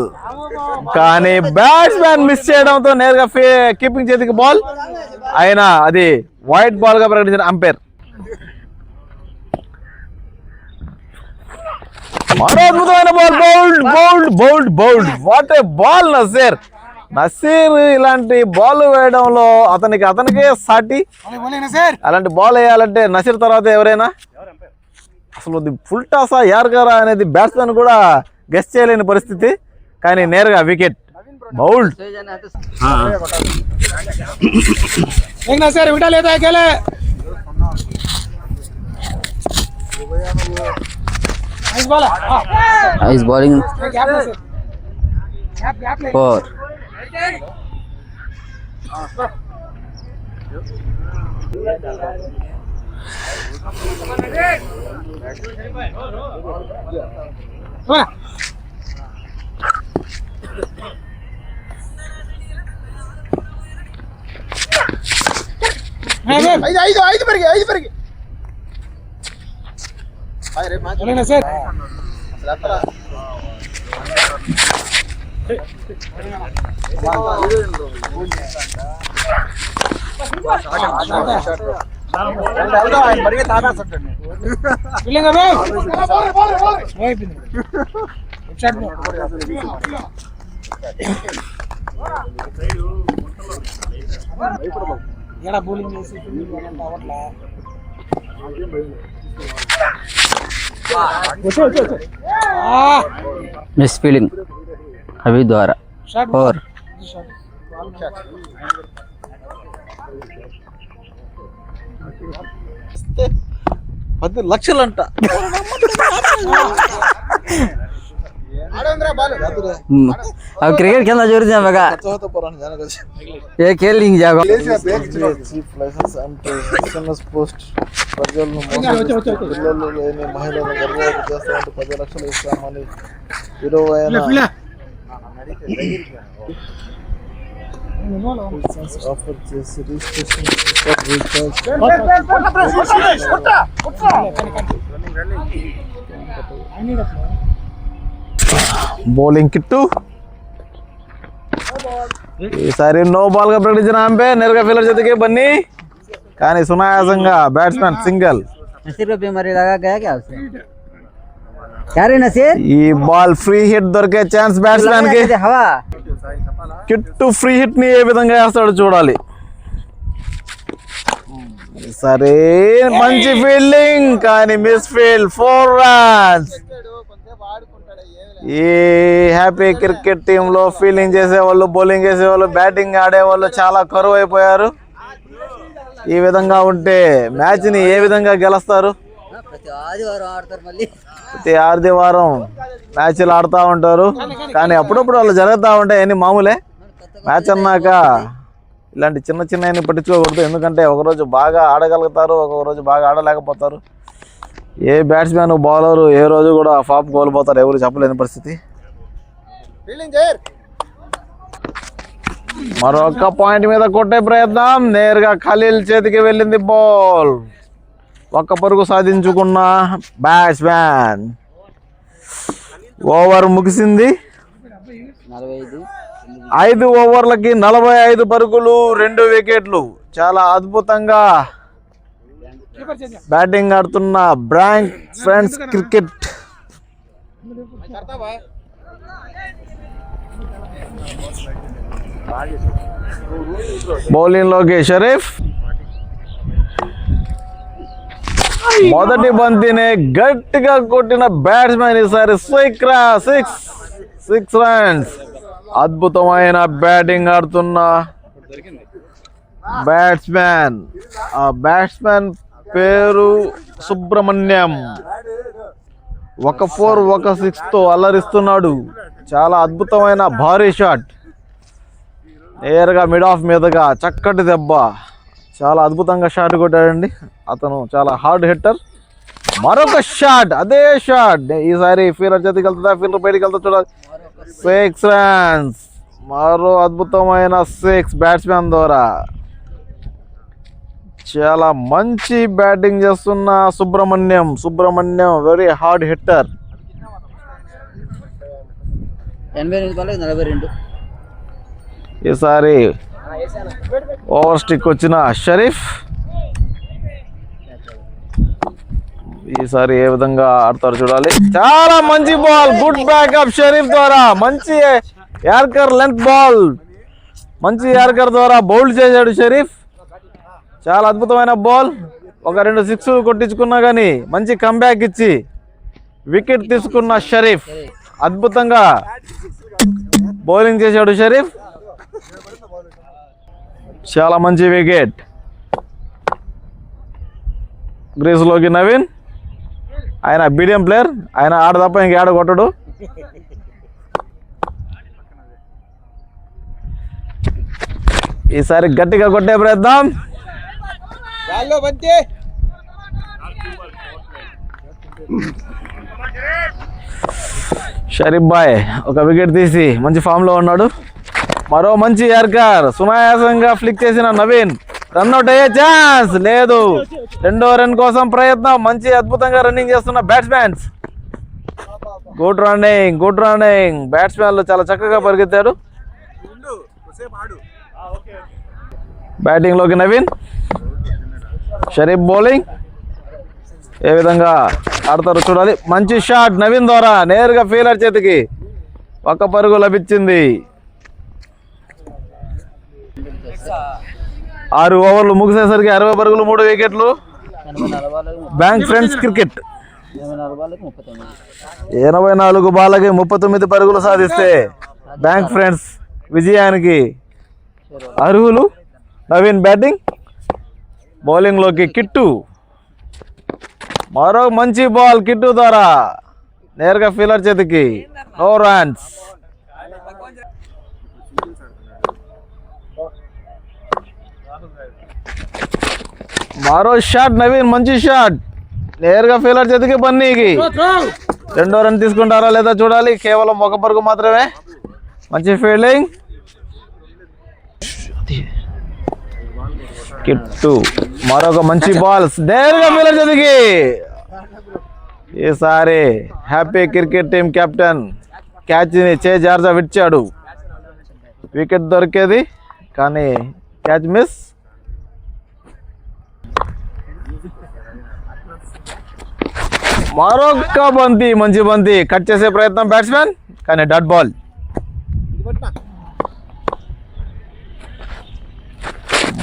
కానీ బ్యాట్స్మెన్ మిస్ చేయడంతో నేరుగా కీపింగ్ చేతికి బాల్ అయినా అది వైట్ బాల్ గా ప్రకటించిన అంపైర్. మరో అద్భుతమైన ball. Bowled. What a ball Naseer. ఇలాంటి బాల్ వేయడంలో అతనికే సాటి. అలాంటి బాల్ వేయాలంటే నసీర్ తర్వాత ఎవరైనా. అసలు ఫుల్ టాసా యార్కరా అనేది బ్యాట్స్మెన్ కూడా గెస్ చేయలేని పరిస్థితి. కానీ నేరుగా వికెట్. బౌల్డ్. He's bowling 4. ఐదు పెరిగి మిస్ ఫీలింగ్ అవి ద్వారా 4 10 లక్షలంట. अब क्रिकेट खेलना जरूरी है मगा ये खेल नहीं जाएगा చీఫ్ లైసెన్స్ అంటే ఎస్ఎంఎస్ పోస్ట్ ప్రజలను పిల్లలు లేని మహిళలను గర్భవతి చేస్తామంటే 10 లక్షలు ఇస్తామని విలువైన ఆఫర్ చేసి రిజిస్ట్రేషన్ బౌలింగ్ కిట్టు ఈసారి నో బాల్ గా ప్రకటించిన ఆంపే నేరుగా ఫీల్డర్ చేతికి బన్నీ కానీ సునాయాసంగా బ్యాట్స్మెన్ సింగిల్. नसीर को बीमारी लगा गया क्या उससे क्या रे नसीर ఈ బాల్ ఫ్రీ హిట్ దొరికే ఛాన్స్ బ్యాట్స్మెన్ కి. हवा కిట్టు ఫ్రీ హిట్ ని ఏ విధంగా వేస్తాడో చూడాలి. సరే మంచి ఫీల్డింగ్ కానీ మిస్ ఫీల్డ్ 4 రన్స్. ఈ హ్యాపీ క్రికెట్ టీంలో ఫీల్డింగ్ చేసేవాళ్ళు, బౌలింగ్ చేసేవాళ్ళు, బ్యాటింగ్ ఆడేవాళ్ళు చాలా కరువు అయిపోయారు. ఈ విధంగా ఉంటే మ్యాచ్ని ఏ విధంగా గెలుస్తారు? ప్రతి ఆదివారం మ్యాచ్లు ఆడుతూ ఉంటారు కానీ అప్పుడప్పుడు వాళ్ళు జరుగుతూ ఉంటాయి. అన్ని మామూలే. మ్యాచ్ అన్నాక ఇలాంటి చిన్న చిన్న పట్టించుకోకూడదు. ఎందుకంటే ఒకరోజు బాగా ఆడగలుగుతారు, ఒకరోజు బాగా ఆడలేకపోతారు. ఏ బ్యాట్స్మెన్ బౌలరు ఏ రోజు కూడా ఫామ్ కోల్పోతారు, ఎవరు చెప్పలేని పరిస్థితి. మరొక పాయింట్ మీద కొట్టే ప్రయత్నం, నేరుగా ఖలీల్ చేతికి వెళ్ళింది బాల్. ఒక్క పరుగు సాధించుకున్న బ్యాట్స్మెన్. ఓవర్ ముగిసింది. 5 ఓవర్లకి 45 పరుగులు, 2 వికెట్లు. చాలా అద్భుతంగా బ్యాటింగ్ ఆడుతున్న బ్యాంక్ ఫ్రెండ్స్ క్రికెట్. బౌలింగ్ లోకి షరీఫ్. మొదటి బంతిని గట్టిగా కొట్టిన బ్యాట్స్మెన్ ఈసారి 6 రన్స్. అద్భుతమైన బ్యాటింగ్ ఆడుతున్న బ్యాట్స్మెన్. ఆ బ్యాట్స్మెన్ పేరు సుబ్రహ్మణ్యం. 1 4 1 6 తో అల్లరిస్తున్నాడు. చాలా అద్భుతమైన భారీ షాట్, నేరుగా మిడ్ ఆఫ్ మీదగా చక్కటి దెబ్బ. చాలా అద్భుతంగా షాట్ కొట్టాడండి అతను, చాలా హార్డ్ హిట్టర్. మరొక షాట్, అదే షాట్. ఈసారి ఫీల్డర్ చేతికి వెళ్తుందా, ఫీల్డర్ బయటికి వెళ్తా చూడాలి. 6 రన్స్. మరో అద్భుతమైన 6 బ్యాట్స్మెన్ ద్వారా. చాలా మంచి బ్యాటింగ్ చేస్తున్న సుబ్రహ్మణ్యం వెరీ హార్డ్ హిట్టర్. 42. ఈసారి ఓవర్ స్టిక్ వచ్చిన షరీఫ్. ఈసారి ఏ విధంగా ఆడతారు చూడాలి. చాలా మంచి బాల్, గుడ్ బ్యాకప్ షరీఫ్ ద్వారా. మంచి యార్కర్ లెంత్ బాల్, మంచి యార్కర్ ద్వారా బౌల్డ్ చేశాడు షరీఫ్. చాలా అద్భుతమైన బాల్. 1-2 6 కొట్టించుకున్నా కానీ మంచి కంబ్యాక్ ఇచ్చి వికెట్ తీసుకున్న షరీఫ్. అద్భుతంగా బౌలింగ్ చేశాడు షరీఫ్. చాలా మంచి వికెట్. గ్రీస్లోకి నవీన్. ఆయన మీడియం ప్లేయర్, ఆయన ఆడ తప్ప ఇంకేడ కొట్టడు. ఈసారి గట్టిగా కొట్టే ప్రయత్నం. షరీఫ్ బాయ్ ఒక వికెట్ తీసి మంచి ఫామ్ లో ఉన్నాడు. మరో మంచి యార్కర్, సునాయాసంగా ఫ్లిక్ చేసిన నవీన్. రన్అట్ అయ్యే ఛాన్స్ లేదు. 2వ రన్ కోసం ప్రయత్నం. మంచి అద్భుతంగా రన్నింగ్ చేస్తున్న బ్యాట్స్మెన్స్. గుడ్ రన్నింగ్ బ్యాట్స్మెన్లు చాలా చక్కగా పరిగెత్తాడు. బ్యాటింగ్లోకి నవీన్, షరీఫ్ బౌలింగ్. ఏ విధంగా ఆడతారో చూడాలి. మంచి షాట్ నవీన్ ద్వారా నేరుగా ఫీల్డర్ చేతికి. ఒక్క పరుగు లభించింది. 6 ఓవర్లు ముగిసేసరికి 60 పరుగులు 3 వికెట్లు. బ్యాంక్ ఫ్రెండ్స్ క్రికెట్ 84 బాళ్ళకి 39 పరుగులు సాధిస్తే బ్యాంక్ ఫ్రెండ్స్ విజయానికి అర్హులు. నవీన్ బ్యాటింగ్, బౌలింగ్లోకి కిట్టు. మరో మంచి బాల్ కిట్టు ద్వారా నేరుగా ఫీల్డర్ చేతికి. No runs. మరో షాట్ నవీన్, మంచి షాట్ నేరుగా ఫీల్డర్ చేతికి. బన్నీకి 2వ రన్ తీసుకుంటారా లేదా చూడాలి. కేవలం 1 పరుగు మాత్రమే. మంచి ఫీల్డింగ్. కిట్టు మరొక మంచి బాల్ నేరుగా ఫీల్డర్ చేతికి. ఈసారి హ్యాపీ క్రికెట్ టీం కెప్టెన్ క్యాచ్ని జార్జా విడిచాడు. వికెట్ దొరికేది కానీ క్యాచ్ మిస్. మరొక బంతి, మంచి బంతి. కట్ చేసే ప్రయత్నం బ్యాట్స్మెన్ కానీ డాట్ బాల్.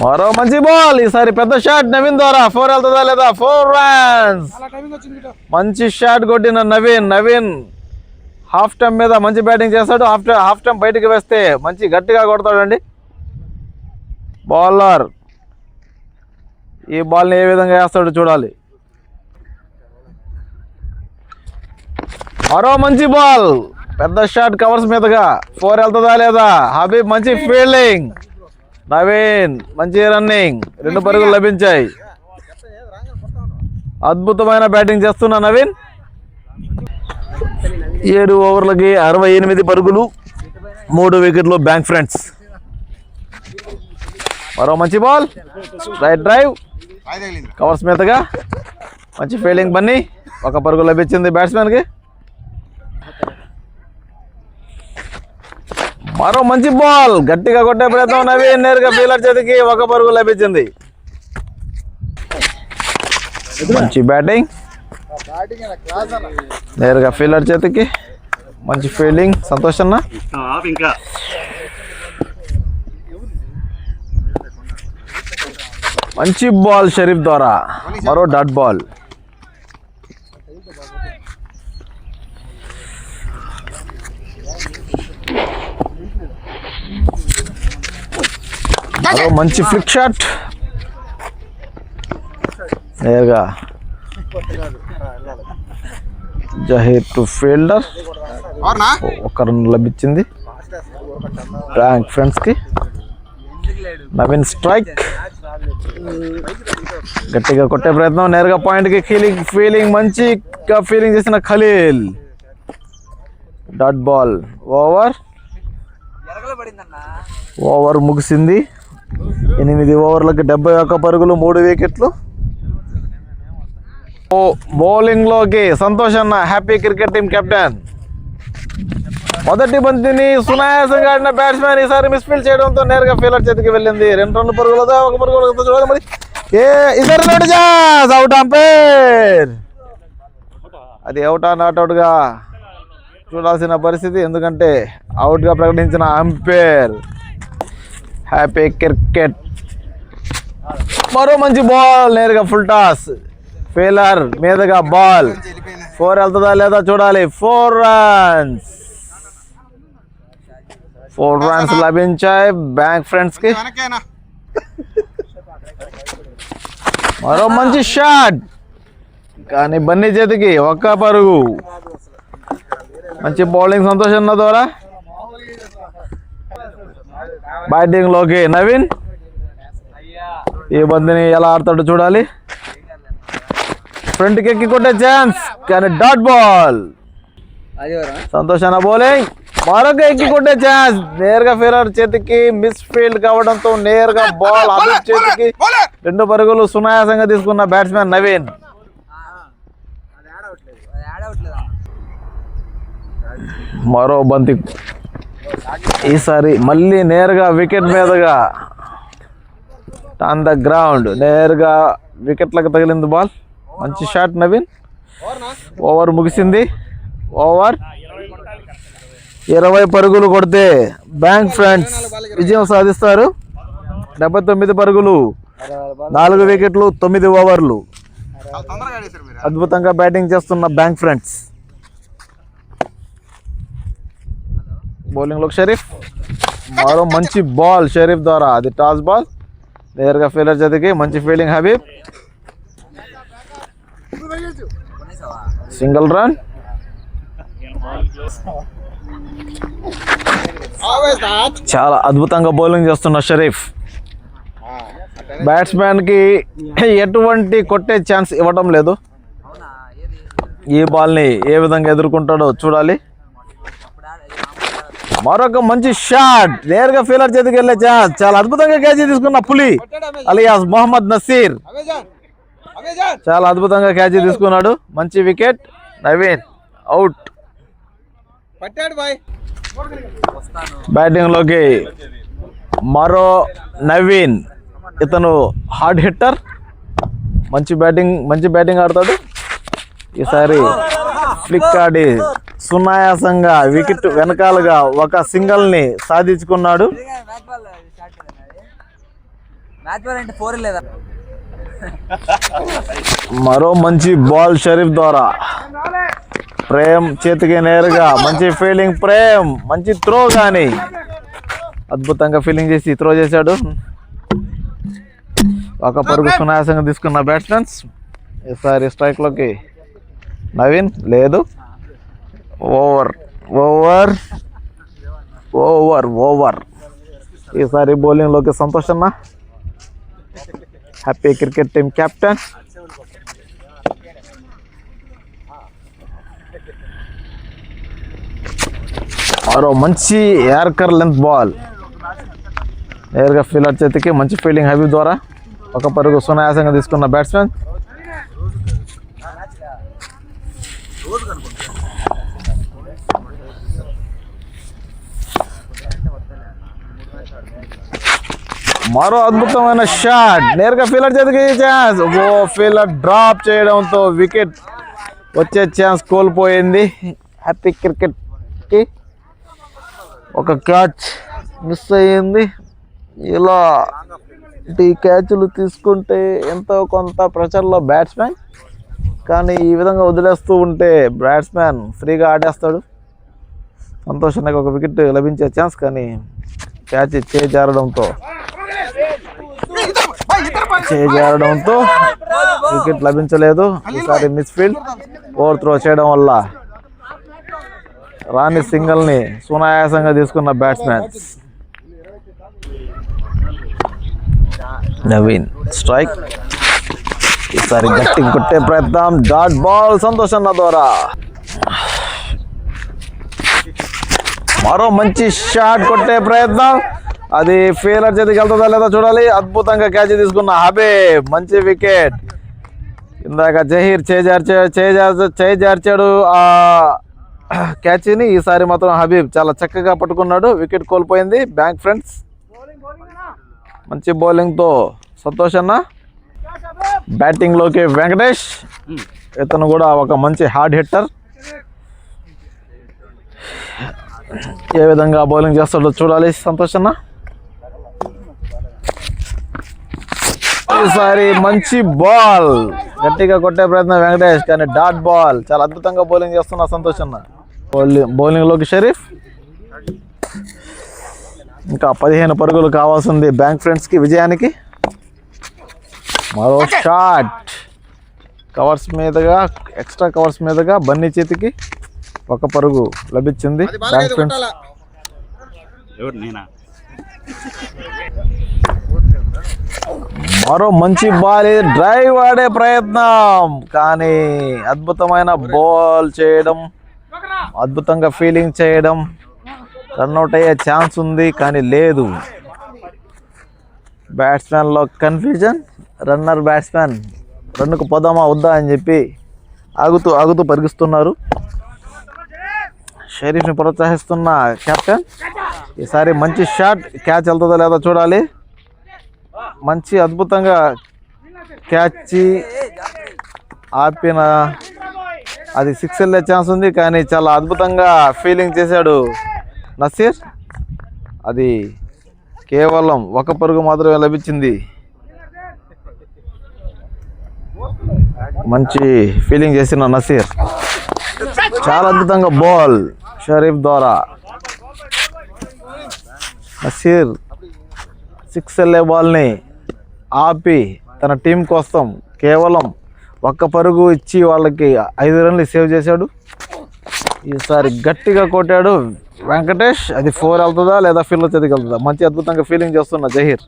మరో మంచి బాల్. ఈసారి పెద్ద షాట్ నవీన్ ద్వారా. 4 వెళ్తుందా లేదా? 4 రన్స్. మంచి షాట్ కొట్టిన నవీన్ హాఫ్ టైం మీద మంచి బ్యాటింగ్ చేస్తాడు. హాఫ్ టైం బయటికి వేస్తే మంచి గట్టిగా కొడతాడండి బౌలర్. ఈ బాల్ని ఏ విధంగా వేస్తాడో చూడాలి. మరో మంచి బాల్, పెద్ద షాట్ కవర్స్ మీదగా. 4 వెళ్తుందా లేదా? హబీబ్ మంచి ఫీల్డింగ్. నవీన్ మంచి రన్నింగ్. 2 పరుగులు లభించాయి. అద్భుతమైన బ్యాటింగ్ చేస్తున్న నవీన్. 7 ఓవర్లకి 68 పరుగులు 3 వికెట్లు బ్యాంక్ ఫ్రెండ్స్. మరో మంచి బాల్, రైట్ డ్రైవ్ కవర్స్ మీదగా. మంచి ఫీల్డింగ్ బన్నీ. 1 పరుగు లభించింది బ్యాట్స్మెన్కి. మరో మంచి బాల్, గట్టిగా కొట్టే ప్రయత్నం నవీన్ నేరుగా ఫీల్డర్ చేతికి. 1 పరుగు లభించింది. మంచి బ్యాటింగ్ నేరుగా ఫీల్డర్ చేతికి. మంచి ఫీల్డింగ్ సంతోష్ అన్న. మంచి బాల్ షరీఫ్ ద్వారా. మరో డాట్ బాల్. మరో మంచి ఫ్లిక్ షాట్ నేరుగా జహీర్ టు ఫీల్డర్. 1 రన్ లభించింది బ్యాంక్ ఫ్రెండ్స్ కి. నవీన్ స్ట్రైక్, గట్టిగా కొట్టే ప్రయత్నం నేరుగా పాయింట్ కి. ఫీలింగ్ మంచిగా ఫీలింగ్ చేసిన ఖలీల్. Dot ball. ఓవర్ ముగిసింది. 8 ఓవర్లకి 71 పరుగులు 3 వికెట్లు. బౌలింగ్ లోకి సంతోష్ అన్న హ్యాపీ క్రికెట్ టీం కెప్టెన్. మొదటి బంతిని సునాయాసంగా ఆడిన బ్యాట్స్మెన్ ఈసారి మిస్ఫీల్డ్ చేయడంతో నేరుగా ఫీల్డర్ చేతికి వెళ్ళింది. 2 రన్ల పరుగులతో 1 పరుగు చూడాలి. మరి అవుట్ అంపైర్. అది అవుటా నాట్అవుట్ గా చూడాల్సిన పరిస్థితి, ఎందుకంటే అవుట్ గా ప్రకటించిన అంపైర్. Happy cricket. మరో మంచి బాల్ నేరుగా ఫుల్ టాస్. ఫీల్డర్ మీదుగా బాల్. 4 వెళ్తుందా లేదా చూడాలి. 4 రన్స్. 4 రన్స్ లభించాయి బ్యాంక్ ఫ్రెండ్స్ కి. మరో మంచి షాట్ కానీ బన్నీ చేతికి. 1 పరుగు. మంచి బౌలింగ్ సంతోష్ అన్న ద్వారా. బ్యాటింగ్ లోకి నవీన్. ఈ బంతిని ఎలా ఆడతాడో చూడాలి. ఫ్రంట్ కి ఎక్కి కొట్టే ఛాన్స్ కానీ డాట్ బాల్. సంతోష్ అన్న బౌలింగ్. మరొక ఎక్కి కొట్టే ఛాన్స్ నేరుగా ఫీల్డర్ చేతికి. మిస్ ఫీల్డ్ కావడంతో నేరుగా బాల్ హబీబ్ చేతికి. 2 పరుగులు సునాయాసంగా తీసుకున్న బ్యాట్స్మెన్ నవీన్. మరో బంతి. ఈసారి మళ్ళీ నేరుగా వికెట్ మీదుగా ఆన్ ద గ్రౌండ్ నేరుగా వికెట్లకు తగిలింది బాల్. మంచి షాట్ నవీన్. ఓవర్ ముగిసింది. ఓవర్ 20 పరుగులు కొడితే బ్యాంక్ ఫ్రెండ్స్ విజయం సాధిస్తారు. 79 పరుగులు, 4 వికెట్లు, 9 ఓవర్లు. అద్భుతంగా బ్యాటింగ్ చేస్తున్న బ్యాంక్ ఫ్రెండ్స్. బౌలింగ్లో షరీఫ్. మరో మంచి బాల్ షరీఫ్ ద్వారా. అది టాస్ బాల్. నేరుగా ఫీల్డర్ జతకి మంచి ఫీల్డింగ్ హబీబ్. Single run. చాలా అద్భుతంగా బౌలింగ్ చేస్తున్న షరీఫ్. బ్యాట్స్మెన్కి ఎటువంటి కొట్టే ఛాన్స్ ఇవ్వడం లేదు. ఈ బాల్ని ఏ విధంగా ఎదుర్కొంటాడో చూడాలి. మరొక మంచి షాట్. నేరుగా ఫీల్డర్ చేతికి వెళ్ళే ఛాన్స్. చాలా అద్భుతంగా క్యాచ్ తీసుకున్న పులి అలియాస్ మొహమ్మద్ నసీర్. చాలా అద్భుతంగా క్యాచ్ తీసుకున్నాడు. మంచి వికెట్. నవీన్ అవుట్. బ్యాటింగ్ లోకి మరో నవీన్. ఇతను హార్డ్ హిట్టర్. మంచి బ్యాటింగ్ ఆడతాడు. ఈసారి ఫ్లిక్ ఆడి సునాయాసంగా వికెట్ వెనకాలగా ఒక సింగిల్ ని సాధించుకున్నాడు. మరో మంచి బాల్ షరీఫ్ ద్వారా. ప్రేమ్ చేతికి నేరుగా మంచి ఫీల్డింగ్. ప్రేమ్ మంచి త్రో, కానీ అద్భుతంగా ఫీల్డింగ్ చేసి త్రో చేశాడు. ఒక పరుగు సునాయాసంగా తీసుకున్న బ్యాట్స్మెన్స్. ఈసారి స్ట్రైక్ లోకి నవీన్. లేదు. Over over over over. ఈసారి బౌలింగ్ లోకి సంతోష్ అన్న, హ్యాపీ క్రికెట్ టీమ్ కెప్టెన్. మరో మంచి యార్కర్ లెంత్ బాల్. నేరుగా ఫీల్డర్ చేతికి మంచి ఫీల్డింగ్ హబీబ్ ద్వారా. ఒక పరుగు సునాయాసంగా తీసుకున్న బ్యాట్స్మెన్. మరో అద్భుతమైన షాట్. నేరుగా ఫీల్డర్ చేతికి ఛాన్స్. ఓ ఫీల్డర్ డ్రాప్ చేయడంతో వికెట్ వచ్చే ఛాన్స్ కోల్పోయింది. హ్యాపీ క్రికెట్ కి ఒక క్యాచ్ మిస్ అయ్యింది. ఇలా ఈ క్యాచ్లు తీసుకుంటే ఎంతో కొంత ప్రెషర్లో బ్యాట్స్మెన్, కానీ ఈ విధంగా వదిలేస్తూ ఉంటే బ్యాట్స్మెన్ ఫ్రీగా ఆడేస్తాడు. సంతోషానికి ఒక వికెట్ లభించే ఛాన్స్, కానీ క్యాచ్ చేజారడంతో వికెట్ లభించలేదు. ఈసారి మిస్ఫీల్డ్. ఓవర్ త్రో చేయడం వల్ల రాని సింగిల్ని సునాయాసంగా తీసుకున్న బ్యాట్స్మెన్. నవీన్ స్ట్రైక్. ఈసారి గట్టి కొట్టే ప్రయత్నం. డాట్ బాల్ సంతోష్ అన్న ద్వారా. మరో మంచి షాట్ కొట్టే ప్రయత్నం. అది ఫీల్డర్ చేతికి వెళ్తుందా లేదా చూడాలి. అద్భుతంగా క్యాచ్ తీసుకున్న హబీబ్. మంచి వికెట్. ఇందాక జహీర్ చేజార్చాడు ఆ క్యాచ్ని. ఈసారి మాత్రం హబీబ్ చాలా చక్కగా పట్టుకున్నాడు. వికెట్ కోల్పోయింది బ్యాంక్ ఫ్రెండ్స్. మంచి బౌలింగ్తో సంతోష్ అన్న. బ్యాటింగ్లోకి వెంకటేష్. ఇతను కూడా ఒక మంచి హార్డ్ హిట్టర్. ఏ విధంగా బౌలింగ్ చేస్తాడో చూడాలి సంతోష్ అన్న. ఈసారి మంచి బాల్. గట్టిగా కొట్టే ప్రయత్నం వెంకటేష్, కానీ డాట్ బాల్. చాలా అద్భుతంగా బౌలింగ్ చేస్తున్న సంతోష్ అన్న. బౌలింగ్లోకి షరీఫ్. ఇంకా 15 పరుగులు కావాల్సింది బ్యాంక్ ఫ్రెండ్స్కి విజయానికి. మరో షాట్. కవర్స్ మీదుగా, ఎక్స్ట్రా కవర్స్ మీదుగా బన్నీ చేతికి ఒక పరుగు లభించింది బ్యాంక్ ఫ్రెండ్స్. మరో మంచి బాల్. డ్రైవ్ ఆడే ప్రయత్నం, కానీ అద్భుతమైన బాల్ చేయడం, అద్భుతంగా ఫీల్డింగ్ చేయడం. రన్అట్ అయ్యే ఛాన్స్ ఉంది, కానీ లేదు. బ్యాట్స్మెన్లో కన్ఫ్యూజన్. రన్నర్ బ్యాట్స్మెన్ రన్నుకు పోదామా వద్దా అని చెప్పి ఆగుతూ పరిగిస్తున్నారు. షరీఫ్ని ప్రోత్సహిస్తున్న కెప్టెన్. ఈసారి మంచి షాట్, క్యాచ్ వెళ్తుందో లేదో చూడాలి. మంచి అద్భుతంగా క్యాచ్ ఆపిన, అది 6 వెళ్ళే ఛాన్స్ ఉంది, కానీ చాలా అద్భుతంగా ఫీలింగ్ చేశాడు నసీర్. అది కేవలం 1 పరుగు మాత్రమే లభించింది. మంచి ఫీలింగ్ చేసిన నసీర్. చాలా అద్భుతంగా బాల్ షరీఫ్ ద్వారా. నసీర్ 6 వెళ్ళే బాల్ని ఆపి తన టీం కోసం కేవలం 1 పరుగు ఇచ్చి వాళ్ళకి 5 రన్లు సేవ్ చేశాడు. ఈసారి గట్టిగా కొట్టాడు వెంకటేష్. అది 4 వెళ్తుందా లేదా ఫీల్డ్లో చదికి వెళ్తుందా? మంచి అద్భుతంగా ఫీలింగ్ చేస్తున్న జహీర్.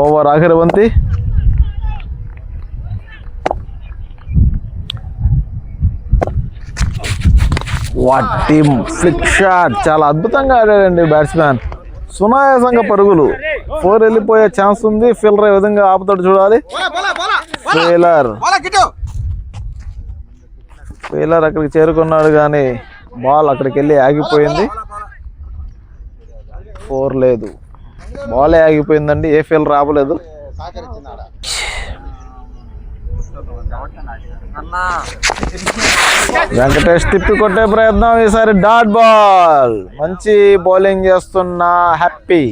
ఓవర్ ఆఖరి బంతి. What team flick shot. చాలా అద్భుతంగా ఆడాడండి బ్యాట్స్మెన్. సునాయాసంగా పరుగులు. 4 వెళ్ళిపోయే ఛాన్స్ ఉంది. ఫీల్డర్ ఏ విధంగా ఆపుతాడు చూడాలి. ఫీల్డర్ అక్కడికి చేరుకున్నాడు, కానీ బాల్ అక్కడికి వెళ్ళి ఆగిపోయింది. 4 లేదు, బాలే ఆగిపోయిందండి. ఏ ఫీల్డర్ ఆపలేదు. వెంకటేష్ తిప్పి కొట్టే ప్రయత్నం. ఈసారి డాట్ బాల్. మంచి బౌలింగ్ చేస్తున్న హ్యాపీ.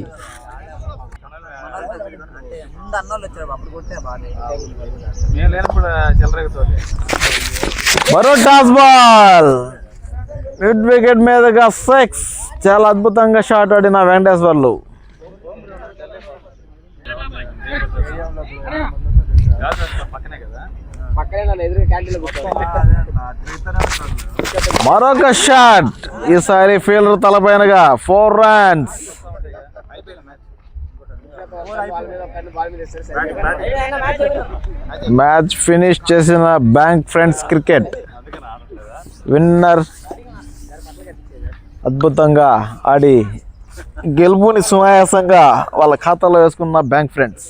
మరో టాస్ బాల్. మిడ్ వికెట్ మీదగా 6. చాలా అద్భుతంగా షాట్ ఆడిన వెంకటేశ్వర్లు. మరొక షాట్. ఈసారి ఫీల్డర్ తలపైనగా 4 రన్స్. మ్యాచ్ ఫినిష్ చేసిన బ్యాంక్ ఫ్రెండ్స్ క్రికెట్. విన్నర్ అద్భుతంగా ఆడి గెలుపుని సునాయాసంగా వాళ్ళ ఖాతాలో వేసుకున్న బ్యాంక్ ఫ్రెండ్స్.